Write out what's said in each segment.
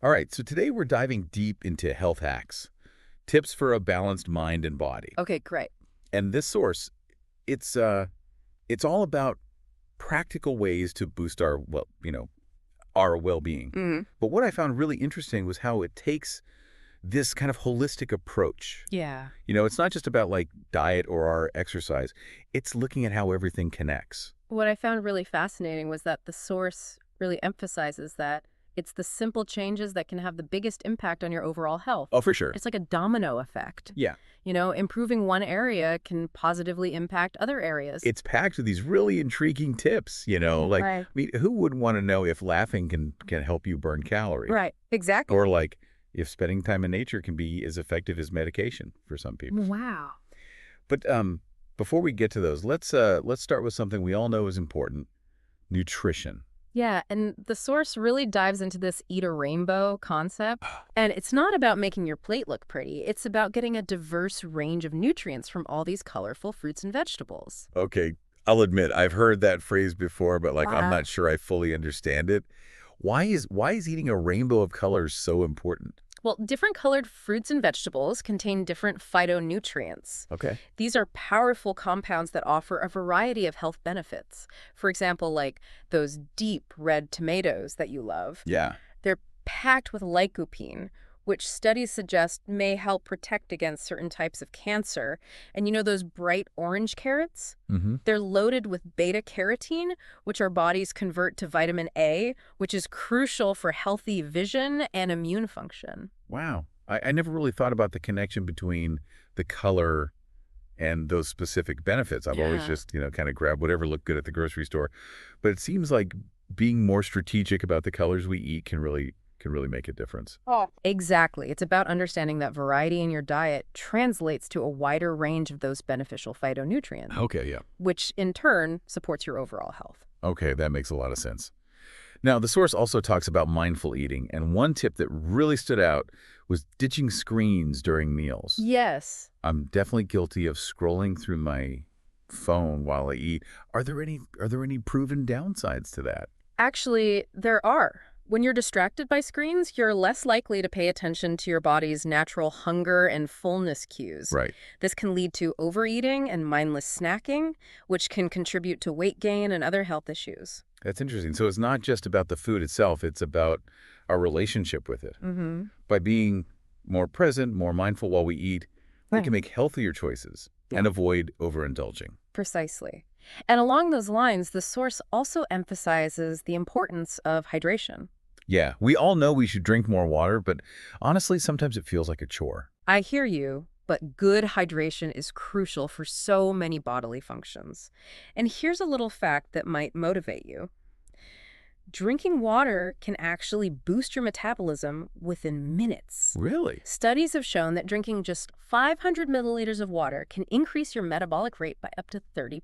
All right, so today we're diving deep into health hacks, tips for a balanced mind and body. Okay, great. And this source, it's it's all about practical ways to boost our our well-being. Hmm. But what I found really interesting was how it takes this kind of holistic approach. Yeah. It's not just about like diet or our exercise. It's looking at how everything connects. What I found really fascinating was that the source really emphasizes that it's the simple changes that can have the biggest impact on your overall health. Oh, for sure. It's like a domino effect. Yeah. Improving one area can positively impact other areas. It's packed with these really intriguing tips. Like, Right. I mean, who wouldn't want to know if laughing can help you burn calories? Right. Exactly. Or like if spending time in nature can be as effective as medication for some people. Wow. But before we get to those, let's start with something we all know is important, nutrition. Yeah, and the source really dives into this eat a rainbow concept. And it's not about making your plate look pretty. It's about getting a diverse range of nutrients from all these colorful fruits and vegetables. Okay, I'll admit I've heard that phrase before, but like I'm Wow. not sure I fully understand it. Why is eating a rainbow of colors so important? Well, different colored fruits and vegetables contain different phytonutrients. Okay. These are powerful compounds that offer a variety of health benefits. For example, like those deep red tomatoes that you love. Yeah. They're packed with lycopene, which studies suggest may help protect against certain types of cancer. And those bright orange carrots? Mm-hmm. They're loaded with beta carotene, which our bodies convert to vitamin A, which is crucial for healthy vision and immune function. Wow. I never really thought about the connection between the color and those specific benefits. I've always Yeah. just, kind of grabbed whatever looked good at the grocery store. But it seems like being more strategic about the colors we eat can really make a difference. Oh. Exactly. It's about understanding that variety in your diet translates to a wider range of those beneficial phytonutrients, Okay, yeah. which in turn supports your overall health. Okay, that makes a lot of sense. Now, the source also talks about mindful eating, and one tip that really stood out was ditching screens during meals. Yes. I'm definitely guilty of scrolling through my phone while I eat. Are there any proven downsides to that? Actually, there are. When you're distracted by screens, you're less likely to pay attention to your body's natural hunger and fullness cues. Right. This can lead to overeating and mindless snacking, which can contribute to weight gain and other health issues. That's interesting. So it's not just about the food itself, it's about our relationship with it. Mm-hmm. By being more present, more mindful while we eat, we can make healthier choices and avoid overindulging. Precisely. And along those lines, the source also emphasizes the importance of hydration. Yeah, we all know we should drink more water, but honestly, sometimes it feels like a chore. I hear you, but good hydration is crucial for so many bodily functions. And here's a little fact that might motivate you. Drinking water can actually boost your metabolism within minutes. Really? Studies have shown that drinking just 500 milliliters of water can increase your metabolic rate by up to 30%.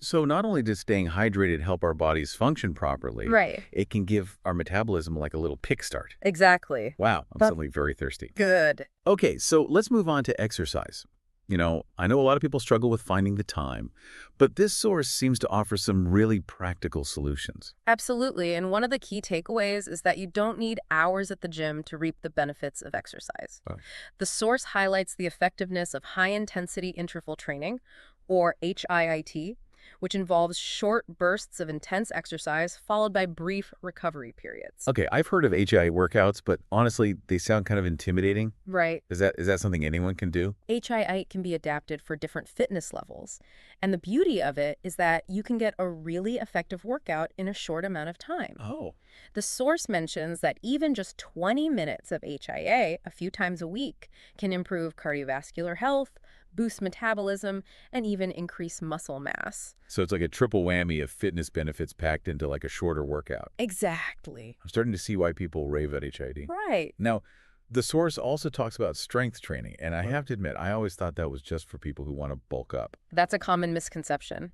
So not only does staying hydrated help our bodies function properly, Right. it can give our metabolism like a little kickstart. Exactly. Wow, I'm But- suddenly very thirsty. Good. Okay, so let's move on to exercise. I know a lot of people struggle with finding the time, but this source seems to offer some really practical solutions. Absolutely. And one of the key takeaways is that you don't need hours at the gym to reap the benefits of exercise. Oh. The source highlights the effectiveness of high-intensity interval training, or HIIT, which involves short bursts of intense exercise followed by brief recovery periods. Okay, I've heard of HIIT workouts, but honestly, they sound kind of intimidating. Right. Is that something anyone can do? HIIT can be adapted for different fitness levels. And the beauty of it is that you can get a really effective workout in a short amount of time. Oh. The source mentions that even just 20 minutes of HIA a few times a week can improve cardiovascular health, boost metabolism, and even increase muscle mass. So it's like a triple whammy of fitness benefits packed into like a shorter workout. Exactly. I'm starting to see why people rave at HIIT. Right. Now, the source also talks about strength training, and I have to admit, I always thought that was just for people who want to bulk up. That's a common misconception.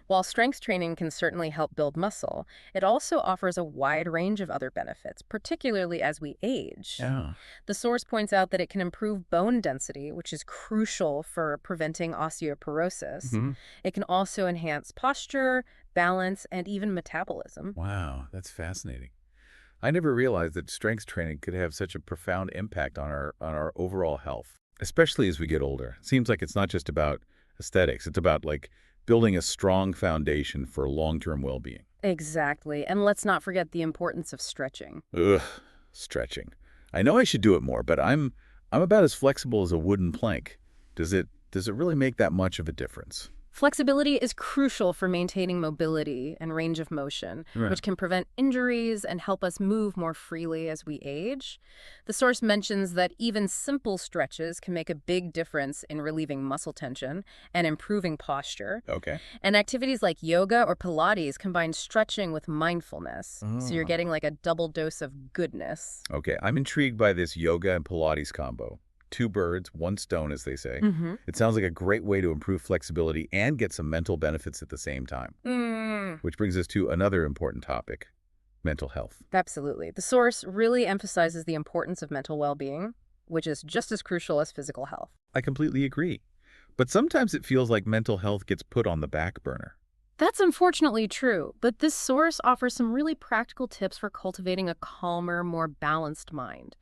While strength training can certainly help build muscle, it also offers a wide range of other benefits, particularly as we age. Yeah. The source points out that it can improve bone density, which is crucial for preventing osteoporosis. Mhm. It can also enhance posture, balance, and even metabolism. Wow, that's fascinating. I never realized that strength training could have such a profound impact on our overall health, especially as we get older. It seems like it's not just about aesthetics. It's about like building a strong foundation for long-term well-being. Exactly. And let's not forget the importance of stretching. Ugh, stretching. I know I should do it more, but I'm about as flexible as a wooden plank. Does it really make that much of a difference? Flexibility is crucial for maintaining mobility and range of motion, Right. which can prevent injuries and help us move more freely as we age. The source mentions that even simple stretches can make a big difference in relieving muscle tension and improving posture. Okay. And activities like yoga or Pilates combine stretching with mindfulness, so you're Oh. getting like a double dose of goodness. Okay, I'm intrigued by this yoga and Pilates combo. Two birds, one stone, as they say. Mm-hmm. It sounds like a great way to improve flexibility and get some mental benefits at the same time. Which brings us to another important topic, mental health. Absolutely. The source really emphasizes the importance of mental well-being, which is just as crucial as physical health. I completely agree. But sometimes it feels like mental health gets put on the back burner. That's unfortunately true, but this source offers some really practical tips for cultivating a calmer, more balanced mind.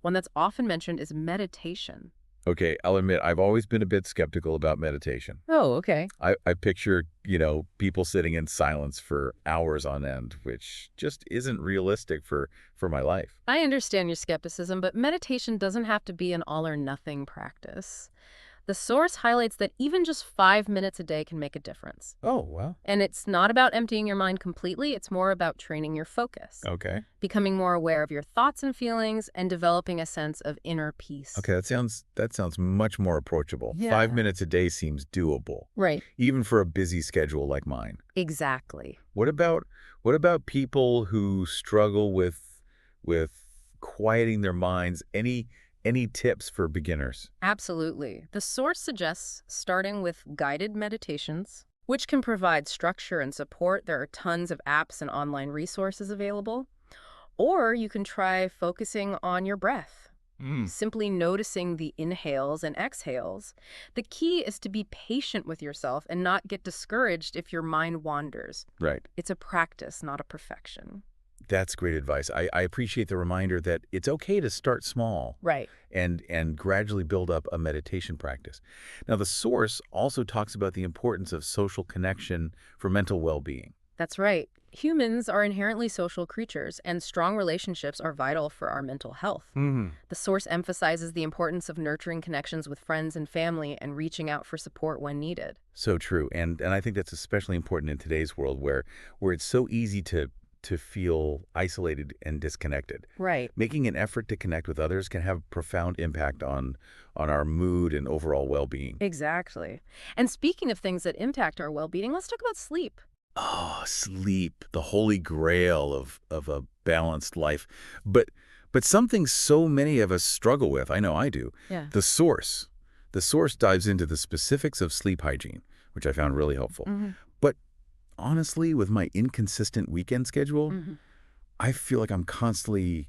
One that's often mentioned is meditation. Okay, I'll admit, I've always been a bit skeptical about meditation. Oh, okay. I picture, people sitting in silence for hours on end, which just isn't realistic for my life. I understand your skepticism, but meditation doesn't have to be an all-or-nothing practice. The source highlights that even just 5 minutes a day can make a difference. Oh, well. And it's not about emptying your mind completely, it's more about training your focus, Okay. becoming more aware of your thoughts and feelings, and developing a sense of inner peace. Okay, that sounds much more approachable. Yeah. 5 minutes a day seems doable, Right. even for a busy schedule like mine. Exactly. What about people who struggle with quieting their minds? Any tips for beginners? Absolutely. The source suggests starting with guided meditations, which can provide structure and support. There are tons of apps and online resources available. Or you can try focusing on your breath, simply noticing the inhales and exhales. The key is to be patient with yourself and not get discouraged if your mind wanders. Right. It's a practice, not a perfection. That's great advice. I appreciate the reminder that it's okay to start small Right. and gradually build up a meditation practice. Now, the source also talks about the importance of social connection for mental well-being. That's right. Humans are inherently social creatures, and strong relationships are vital for our mental health. The source emphasizes the importance of nurturing connections with friends and family and reaching out for support when needed. So true. And I think that's especially important in today's world where it's so easy to feel isolated and disconnected. Right. Making an effort to connect with others can have a profound impact on our mood and overall well-being. Exactly. And speaking of things that impact our well-being, let's talk about sleep. Oh, sleep, the holy grail of a balanced life. But something so many of us struggle with, I know I do, Yeah. the source. The source dives into the specifics of sleep hygiene, which I found really helpful. But honestly, with my inconsistent weekend schedule, I feel like I'm constantly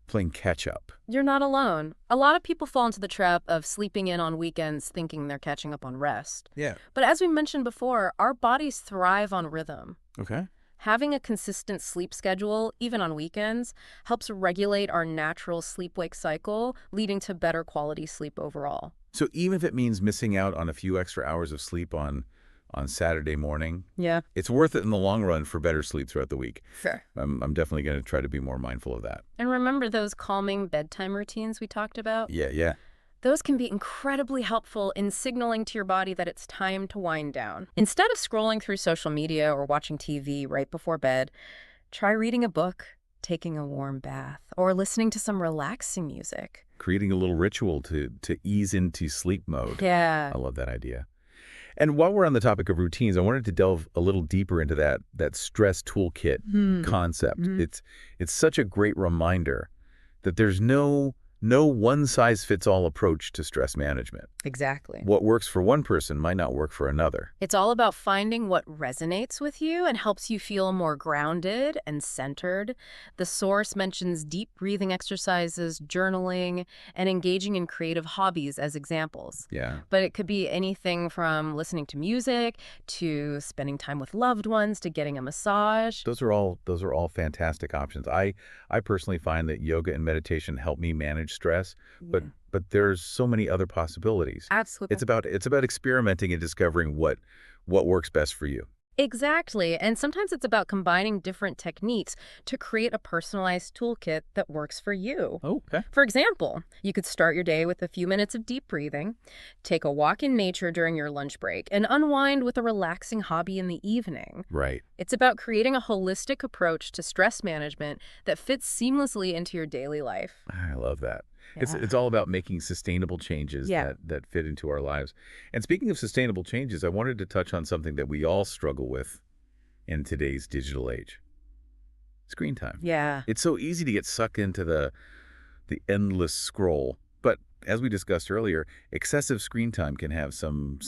playing catch up. You're not alone. A lot of people fall into the trap of sleeping in on weekends thinking they're catching up on rest. Yeah. But as we mentioned before, our bodies thrive on rhythm. Okay. Having a consistent sleep schedule, even on weekends, helps regulate our natural sleep-wake cycle, leading to better quality sleep overall. So even if it means missing out on a few extra hours of sleep on Saturday morning, Yeah. it's worth it in the long run for better sleep throughout the week. Sure. I'm definitely going to try to be more mindful of that. And remember those calming bedtime routines we talked about? Yeah. Those can be incredibly helpful in signaling to your body that it's time to wind down. Instead of scrolling through social media or watching TV right before bed, try reading a book, taking a warm bath, or listening to some relaxing music. Creating a little ritual to ease into sleep mode. Yeah. I love that idea. And while we're on the topic of routines, I wanted to delve a little deeper into that stress toolkit concept. It's such a great reminder that there's no No one-size-fits-all approach to stress management. Exactly. What works for one person might not work for another. It's all about finding what resonates with you and helps you feel more grounded and centered. The source mentions deep breathing exercises, journaling, and engaging in creative hobbies as examples. Yeah. But it could be anything from listening to music to spending time with loved ones to getting a massage. Those are all fantastic options. I personally find that yoga and meditation help me manage stress, but Yeah, but there's so many other possibilities. absolutely. It's about experimenting and discovering what works best for you. Exactly. And sometimes it's about combining different techniques to create a personalized toolkit that works for you. Oh, okay. For example, you could start your day with a few minutes of deep breathing, take a walk in nature during your lunch break, and unwind with a relaxing hobby in the evening. Right. It's about creating a holistic approach to stress management that fits seamlessly into your daily life. I love that. It's Yeah. it's all about making sustainable changes Yeah. that fit into our lives. And speaking of sustainable changes, I wanted to touch on something that we all struggle with in today's digital age. Screen time. Yeah. It's so easy to get sucked into the endless scroll, but as we discussed earlier, excessive screen time can have some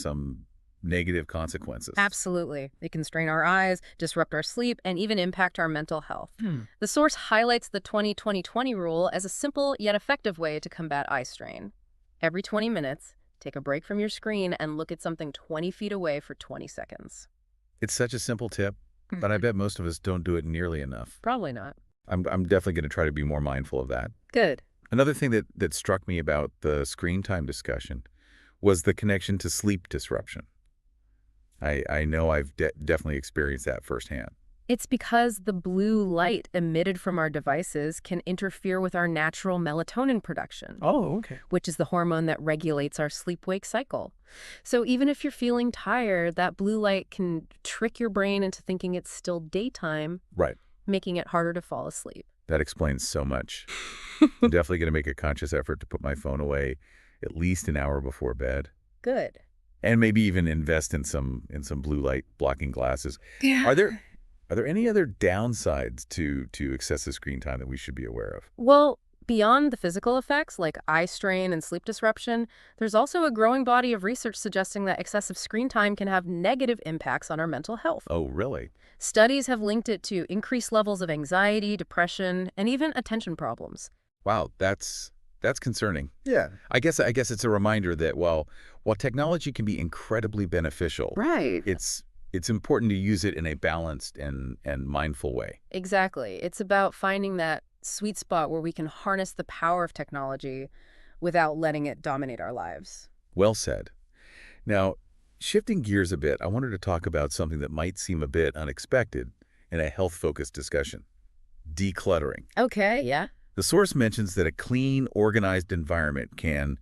negative consequences. Absolutely. It can strain our eyes, disrupt our sleep, and even impact our mental health. Hmm. The source highlights the 20-20-20 rule as a simple yet effective way to combat eye strain. Every 20 minutes, take a break from your screen and look at something 20 feet away for 20 seconds. It's such a simple tip, but I bet most of us don't do it nearly enough. Probably not. I'm definitely going to try to be more mindful of that. Good. Another thing that struck me about the screen time discussion was the connection to sleep disruption. I know I've definitely experienced that firsthand. It's because the blue light emitted from our devices can interfere with our natural melatonin production, Oh, okay. which is the hormone that regulates our sleep-wake cycle. So even if you're feeling tired, that blue light can trick your brain into thinking it's still daytime, Right. making it harder to fall asleep. That explains so much. I'm definitely going to make a conscious effort to put my phone away at least an hour before bed, Good. and maybe even invest in some blue light blocking glasses. Yeah. Are there any other downsides to excessive screen time that we should be aware of? Well, beyond the physical effects like eye strain and sleep disruption, there's also a growing body of research suggesting that excessive screen time can have negative impacts on our mental health. Oh, really? Studies have linked it to increased levels of anxiety, depression, and even attention problems. Wow, that's concerning. Yeah. I guess it's a reminder that while technology can be incredibly beneficial, Right. it's important to use it in a balanced and mindful way. Exactly. It's about finding that sweet spot where we can harness the power of technology without letting it dominate our lives. Well said. Now, shifting gears a bit, I wanted to talk about something that might seem a bit unexpected in a health-focused discussion: decluttering. Okay, yeah. The source mentions that a clean, organized environment can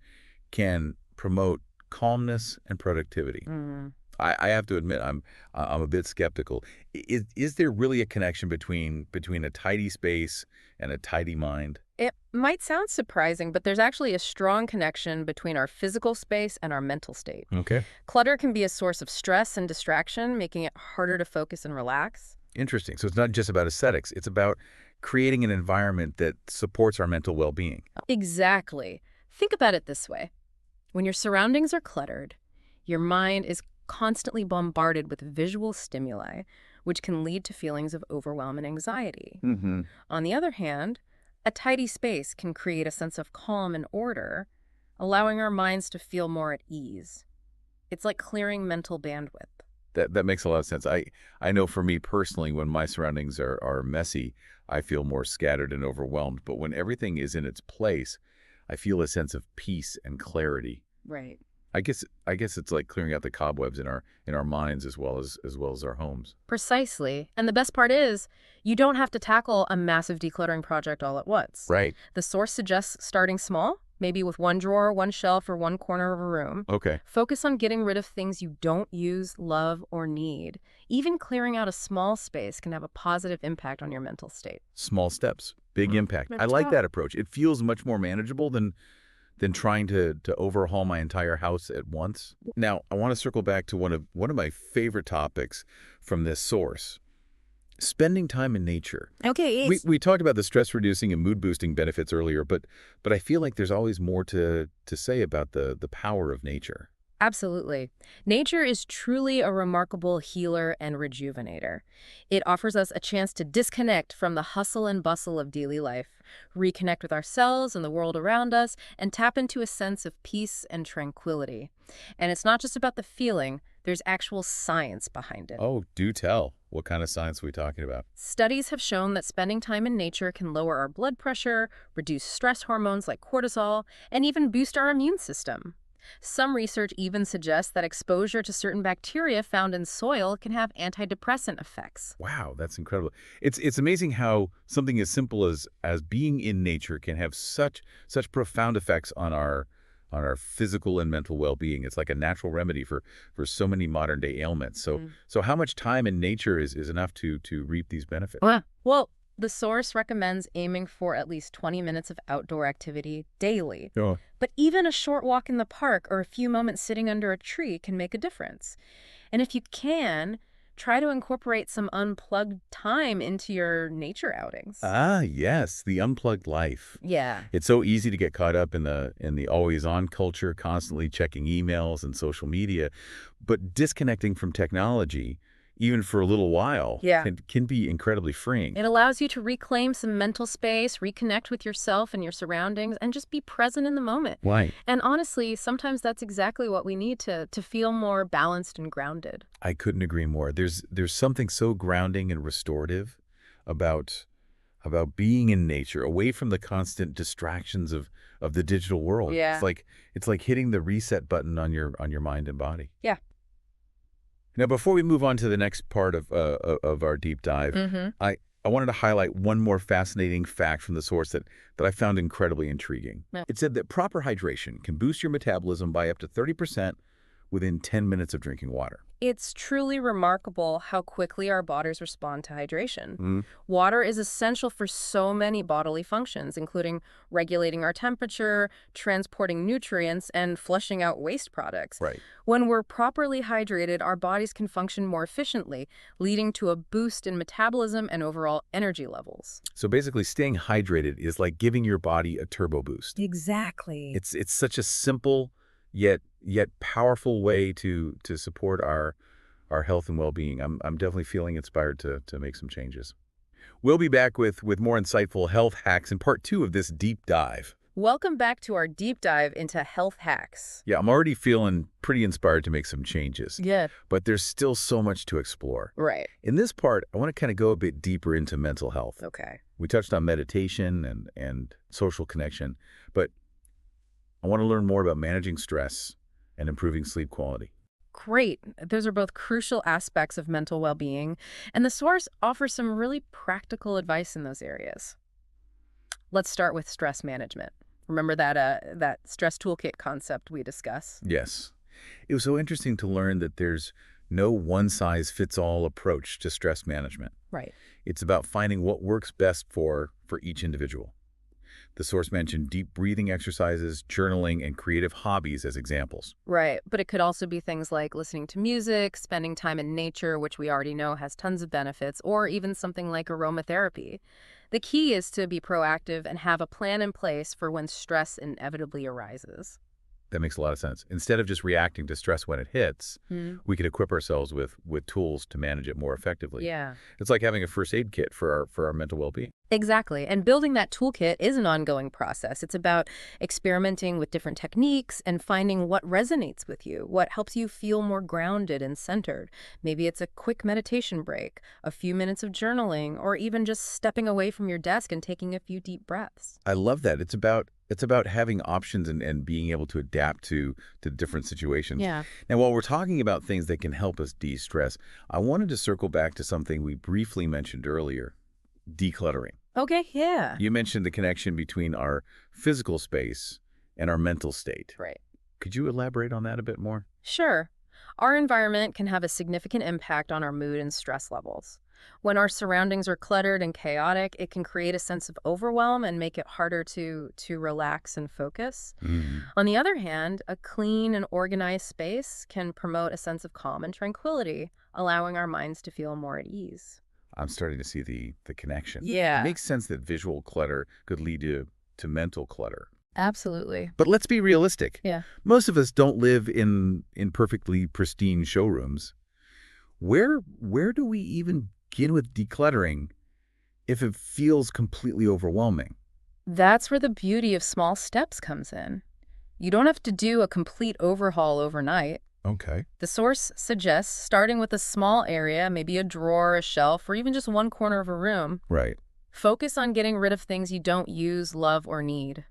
promote calmness and productivity. Mm. I have to admit, I'm a bit skeptical. Is there really a connection between a tidy space and a tidy mind? It might sound surprising, but there's actually a strong connection between our physical space and our mental state. Okay. Clutter can be a source of stress and distraction, making it harder to focus and relax. Interesting. So it's not just about aesthetics. It's about creating an environment that supports our mental well-being. Exactly. Think about it this way. When your surroundings are cluttered, your mind is constantly bombarded with visual stimuli, which can lead to feelings of overwhelm and anxiety. Mm-hmm. On the other hand, a tidy space can create a sense of calm and order, allowing our minds to feel more at ease. It's like clearing mental bandwidth. That makes a lot of sense. I know for me personally, when my surroundings are messy, I feel more scattered and overwhelmed. But when everything is in its place, I feel a sense of peace and clarity. Right. I guess it's like clearing out the cobwebs in our minds as well as our homes. Precisely. And the best part is, you don't have to tackle a massive decluttering project all at once. Right. The source suggests starting small, maybe with one drawer, one shelf, or one corner of a room. Okay. Focus on getting rid of things you don't use, love, or need. Even clearing out a small space can have a positive impact on your mental state. Small steps, big impact. I That's like right. that approach. It feels much more manageable than trying to overhaul my entire house at once. Now, I want to circle back to one of my favorite topics from this source. Spending time in nature. Okay, We talked about the stress-reducing and mood-boosting benefits earlier, but I feel like there's always more to say about the power of nature. absolutely. Nature is truly a remarkable healer and rejuvenator. It offers us a chance to disconnect from the hustle and bustle of daily life, reconnect with ourselves and the world around us, and tap into a sense of peace and tranquility. And it's not just about the feeling, there's actual science behind it. Oh, do tell. What kind of science are we talking about? Studies have shown that spending time in nature can lower our blood pressure, reduce stress hormones like cortisol, and even boost our immune system. Some research even suggests that exposure to certain bacteria found in soil can have antidepressant effects. Wow, that's incredible. It's amazing how something as simple as being in nature can have such profound effects on our physical and mental well-being. It's like a natural remedy for so many modern day ailments. So how much time in nature is enough to reap these benefits? Well, the source recommends aiming for at least 20 minutes of outdoor activity daily. Oh, But even a short walk in the park or a few moments sitting under a tree can make a difference. And if you can, try to incorporate some unplugged time into your nature outings. ah, yes, the unplugged life. Yeah. It's so easy to get caught up in the always on culture, constantly checking emails and social media, but disconnecting from technology, even for a little while, Yeah. can be incredibly freeing. It allows you to reclaim some mental space, reconnect with yourself and your surroundings, and just be present in the moment. Right. And honestly, sometimes that's exactly what we need to feel more balanced and grounded. I couldn't agree more. There's something so grounding and restorative about being in nature, away from the constant distractions of the digital world. Yeah. It's like hitting the reset button on your mind and body. Yeah. Now, before we move on to the next part of our deep dive, Mm-hmm. I wanted to highlight one more fascinating fact from the source that I found incredibly intriguing. Yeah. It said that proper hydration can boost your metabolism by up to 30% within 10 minutes of drinking water. It's truly remarkable how quickly our bodies respond to hydration. Mhm. Water is essential for so many bodily functions, including regulating our temperature, transporting nutrients, and flushing out waste products. Right. When we're properly hydrated, our bodies can function more efficiently, leading to a boost in metabolism and overall energy levels. So basically, staying hydrated is like giving your body a turbo boost. Exactly. It's such a simple yet powerful way to support our health and well-being. I'm definitely feeling inspired to make some changes. We'll be back with more insightful health hacks in part 2 of this deep dive. Welcome back to our deep dive into health hacks. Yeah, I'm already feeling pretty inspired to make some changes, Yeah. but there's still so much to explore. Right. In this part, I want to kind of go a bit deeper into mental health. Okay. We touched on meditation and social connection, but I want to learn more about managing stress and improving sleep quality. Great. Those are both crucial aspects of mental well-being, and the source offers some really practical advice in those areas. Let's start with stress management. Remember that stress toolkit concept we discussed? Yes. It was so interesting to learn that there's no one-size-fits-all approach to stress management. Right. It's about finding what works best for each individual. The source mentioned deep breathing exercises, journaling, and creative hobbies as examples. Right. But it could also be things like listening to music, spending time in nature, which we already know has tons of benefits, or even something like aromatherapy. The key is to be proactive and have a plan in place for when stress inevitably arises. That makes a lot of sense. Instead of just reacting to stress when it hits, Hmm. we could equip ourselves with tools to manage it more effectively. Yeah. It's like having a first aid kit for our mental well-being. Exactly. And building that toolkit is an ongoing process. It's about experimenting with different techniques and finding what resonates with you, what helps you feel more grounded and centered. Maybe it's a quick meditation break, a few minutes of journaling, or even just stepping away from your desk and taking a few deep breaths. I love that. It's about having options and being able to adapt to different situations. Yeah. Now, while we're talking about things that can help us de-stress, I wanted to circle back to something we briefly mentioned earlier, decluttering. Okay, yeah. You mentioned the connection between our physical space and our mental state. Right. Could you elaborate on that a bit more? Sure. Our environment can have a significant impact on our mood and stress levels. When our surroundings are cluttered and chaotic, it can create a sense of overwhelm and make it harder to relax and focus. Mhm. On the other hand, a clean and organized space can promote a sense of calm and tranquility, allowing our minds to feel more at ease. I'm starting to see the connection. It Yeah, makes sense that visual clutter could lead to mental clutter. absolutely. But let's be realistic. Yeah. Most of us don't live in perfectly pristine showrooms. Where do we even begin with decluttering if it feels completely overwhelming? That's where the beauty of small steps comes in. You don't have to do a complete overhaul overnight. Okay. The source suggests starting with a small area, maybe a drawer, a shelf, or even just one corner of a room. Right. Focus on getting rid of things you don't use, love, or need.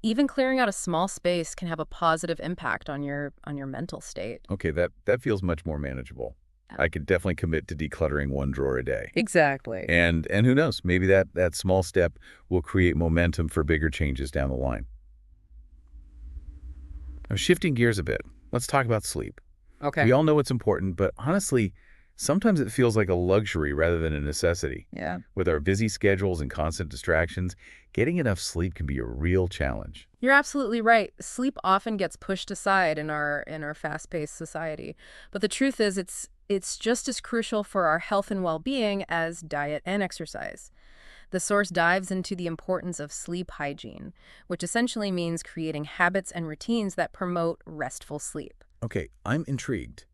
Even clearing out a small space can have a positive impact on your mental state. Okay, that feels much more manageable. I could definitely commit to decluttering one drawer a day. Exactly. And who knows, maybe that small step will create momentum for bigger changes down the line. Now, shifting gears a bit, let's talk about sleep. Okay. We all know it's important, but honestly, sometimes it feels like a luxury rather than a necessity. Yeah. With our busy schedules and constant distractions, getting enough sleep can be a real challenge. You're absolutely right. Sleep often gets pushed aside in our fast-paced society. But the truth is it's just as crucial for our health and well-being as diet and exercise. The source dives into the importance of sleep hygiene, which essentially means creating habits and routines that promote restful sleep. Okay, I'm intrigued.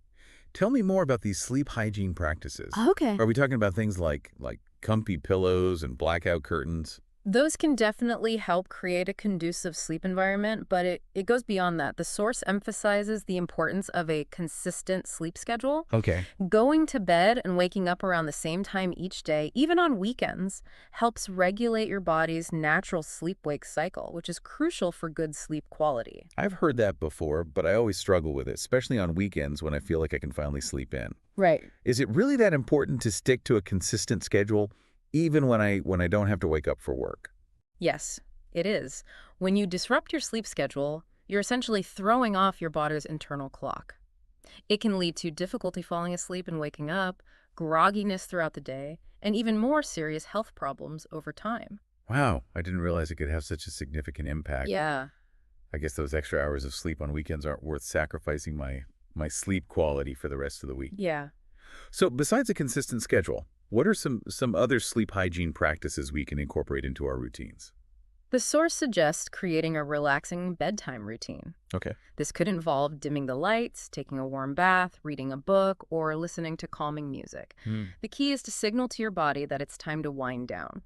Tell me more about these sleep hygiene practices. Okay. Are we talking about things like comfy pillows and blackout curtains? Those can definitely help create a conducive sleep environment, but it goes beyond that. The source emphasizes the importance of a consistent sleep schedule. Okay. Going to bed and waking up around the same time each day, even on weekends, helps regulate your body's natural sleep-wake cycle, which is crucial for good sleep quality. I've heard that before, but I always struggle with it, especially on weekends when I feel like I can finally sleep in. Right. Is it really that important to stick to a consistent schedule, even when I don't have to wake up for work? Yes, it is. When you disrupt your sleep schedule, you're essentially throwing off your body's internal clock. It can lead to difficulty falling asleep and waking up, grogginess throughout the day, and even more serious health problems over time. Wow, I didn't realize it could have such a significant impact. Yeah, I guess those extra hours of sleep on weekends aren't worth sacrificing my sleep quality for the rest of the week. yeah. So besides a consistent schedule, what are some other sleep hygiene practices we can incorporate into our routines? The source suggests creating a relaxing bedtime routine. Okay. This could involve dimming the lights, taking a warm bath, reading a book, or listening to calming music. Hmm. The key is to signal to your body that it's time to wind down.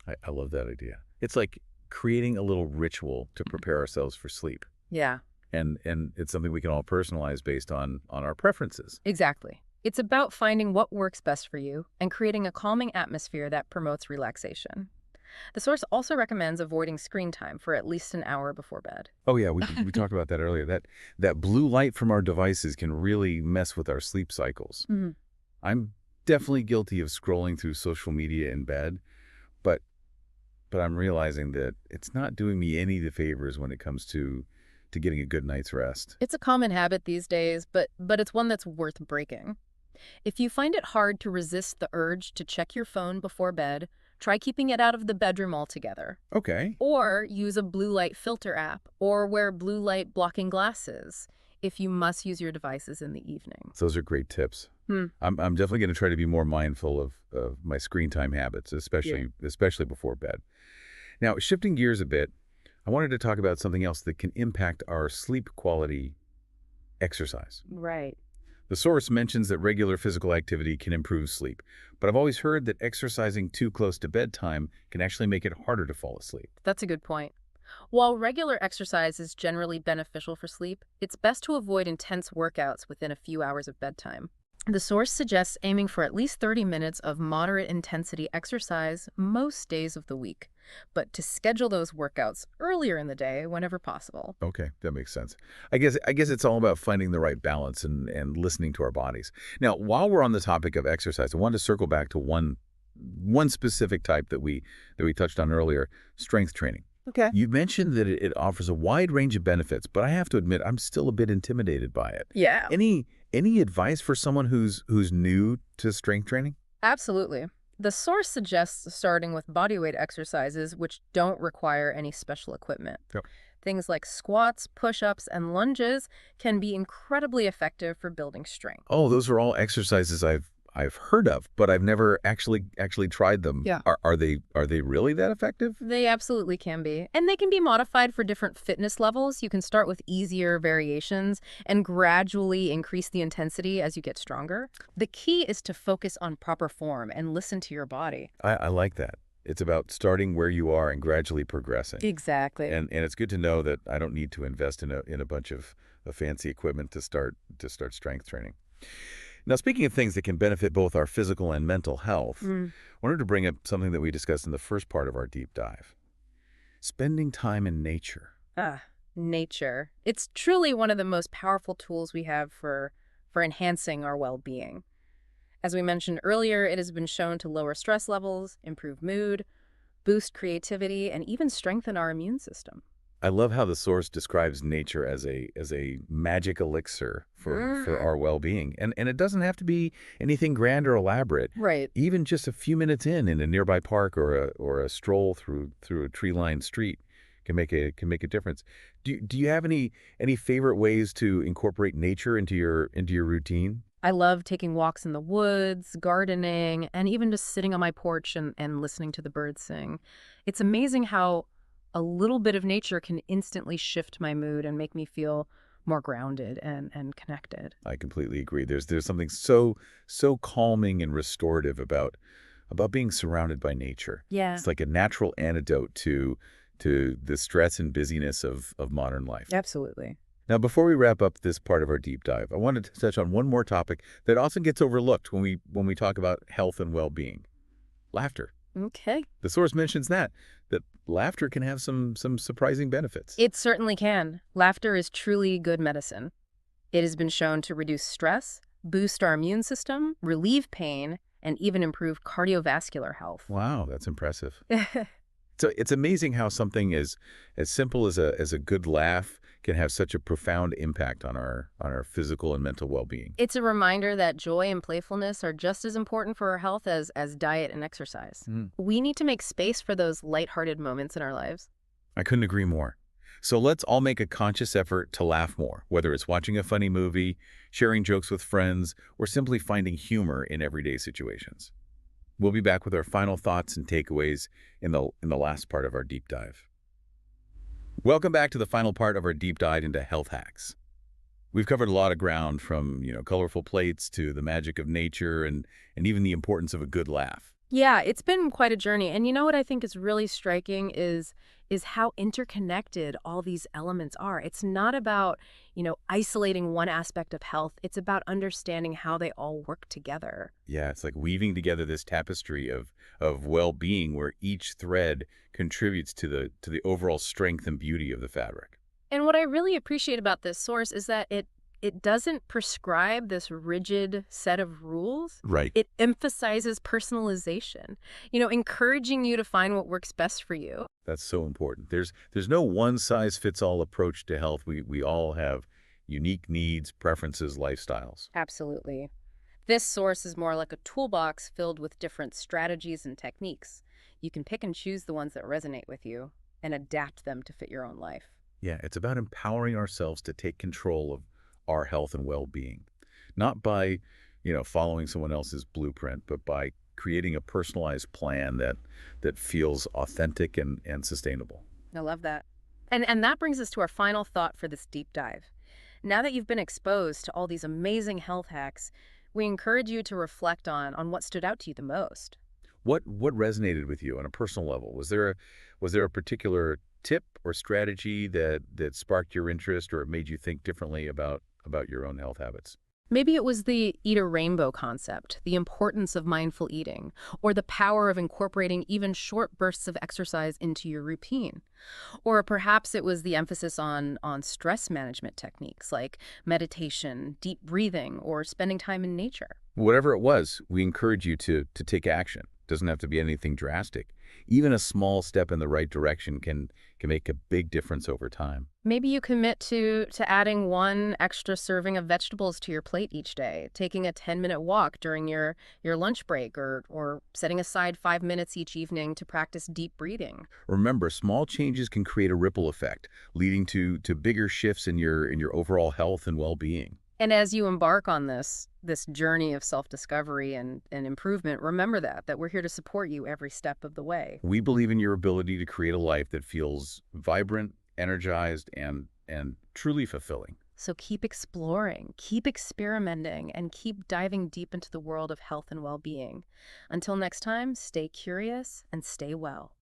I love that idea. It's like creating a little ritual to prepare ourselves for sleep. Yeah, And it's something we can all personalize based on our preferences. exactly. It's about finding what works best for you and creating a calming atmosphere that promotes relaxation. The source also recommends avoiding screen time for at least an hour before bed. Oh yeah, we talked about that earlier. That blue light from our devices can really mess with our sleep cycles. Mhm. I'm definitely guilty of scrolling through social media in bed, but I'm realizing that it's not doing me any of the favors when it comes to getting a good night's rest. It's a common habit these days, but it's one that's worth breaking. If you find it hard to resist the urge to check your phone before bed, try keeping it out of the bedroom altogether. Okay. Or use a blue light filter app, or wear blue light blocking glasses if you must use your devices in the evening. Those are great tips. Hmm. I'm definitely going to try to be more mindful of my screen time habits, especially before bed. Now, shifting gears a bit, I wanted to talk about something else that can impact our sleep quality: exercise. Right. The source mentions that regular physical activity can improve sleep, but I've always heard that exercising too close to bedtime can actually make it harder to fall asleep. That's a good point. While regular exercise is generally beneficial for sleep, it's best to avoid intense workouts within a few hours of bedtime. The source suggests aiming for at least 30 minutes of moderate intensity exercise most days of the week, but to schedule those workouts earlier in the day whenever possible. Okay, that makes sense. I guess it's all about finding the right balance and listening to our bodies. Now, while we're on the topic of exercise, I wanted to circle back to one specific type that we touched on earlier: strength training. Okay. You mentioned that it offers a wide range of benefits, but I have to admit I'm still a bit intimidated by it. Yeah. Any advice for someone who's new to strength training? Absolutely. The source suggests starting with bodyweight exercises which don't require any special equipment. Yep. Things like squats, push-ups, and lunges can be incredibly effective for building strength. Oh, those are all exercises I've heard of, but I've never actually tried them. Yeah. Are they really that effective? They absolutely can be. And they can be modified for different fitness levels. You can start with easier variations and gradually increase the intensity as you get stronger. The key is to focus on proper form and listen to your body. I like that. It's about starting where you are and gradually progressing. Exactly. And it's good to know that I don't need to invest in a bunch of fancy equipment to start strength training. Now, speaking of things that can benefit both our physical and mental health, I wanted to bring up something that we discussed in the first part of our deep dive. Spending time in nature. Ah, nature. It's truly one of the most powerful tools we have for enhancing our well-being. As we mentioned earlier, it has been shown to lower stress levels, improve mood, boost creativity, and even strengthen our immune system. I love how the source describes nature as a magic elixir for our well-being. And it doesn't have to be anything grand or elaborate. Right. Even just a few minutes in a nearby park or a stroll through a tree-lined street can make a difference. Do you have any favorite ways to incorporate nature into your routine? I love taking walks in the woods, gardening, and even just sitting on my porch and listening to the birds sing. It's amazing how a little bit of nature can instantly shift my mood and make me feel more grounded and connected. I completely agree. There's something so calming and restorative about being surrounded by nature. Yeah, It's like a natural antidote to the stress and busyness of modern life. absolutely. Now, before we wrap up this part of our deep dive, I wanted to touch on one more topic that often gets overlooked when we talk about health and well-being. Laughter. Okay. The source mentions that laughter can have some surprising benefits. It certainly can. Laughter is truly good medicine. It has been shown to reduce stress, boost our immune system, relieve pain, and even improve cardiovascular health. Wow, that's impressive. So it's amazing how something as simple as a good laugh can have such a profound impact on our physical and mental well-being. It's a reminder that joy and playfulness are just as important for our health as diet and exercise. Mm. We need to make space for those lighthearted moments in our lives. I couldn't agree more. So let's all make a conscious effort to laugh more, whether it's watching a funny movie, sharing jokes with friends, or simply finding humor in everyday situations. We'll be back with our final thoughts and takeaways in the last part of our deep dive. Welcome back to the final part of our deep dive into health hacks. We've covered a lot of ground from, colorful plates to the magic of nature and even the importance of a good laugh. Yeah, it's been quite a journey. And you know what I think is really striking is how interconnected all these elements are. It's not about, isolating one aspect of health. It's about understanding how they all work together. Yeah, it's like weaving together this tapestry of well-being where each thread contributes to the overall strength and beauty of the fabric. And what I really appreciate about this source is that it doesn't prescribe this rigid set of rules. Right. It emphasizes personalization, encouraging you to find what works best for you. That's so important. There's no one-size-fits-all approach to health. We all have unique needs, preferences, lifestyles. Absolutely. This source is more like a toolbox filled with different strategies and techniques. You can pick and choose the ones that resonate with you and adapt them to fit your own life. Yeah, it's about empowering ourselves to take control of our health and well-being, not by, following someone else's blueprint, but by creating a personalized plan that feels authentic and sustainable. I love that. And that brings us to our final thought for this deep dive. Now that you've been exposed to all these amazing health hacks, we encourage you to reflect on what stood out to you the most. What resonated with you on a personal level? Was there a particular tip or strategy that sparked your interest or made you think differently about your own health habits? Maybe it was the eat a rainbow concept, the importance of mindful eating, or the power of incorporating even short bursts of exercise into your routine. Or perhaps it was the emphasis on stress management techniques like meditation, deep breathing, or spending time in nature. Whatever it was, we encourage you to take action. Doesn't have to be anything drastic. Even a small step in the right direction can make a big difference over time. Maybe you commit to adding one extra serving of vegetables to your plate each day, taking a 10-minute walk during your lunch break, or setting aside 5 minutes each evening to practice deep breathing. Remember, small changes can create a ripple effect, leading to bigger shifts in your overall health and well-being. And as you embark on this journey of self-discovery and improvement, remember that we're here to support you every step of the way. We believe in your ability to create a life that feels vibrant, energized, and truly fulfilling. So keep exploring, keep experimenting, and keep diving deep into the world of health and well-being. Until next time, stay curious and stay well.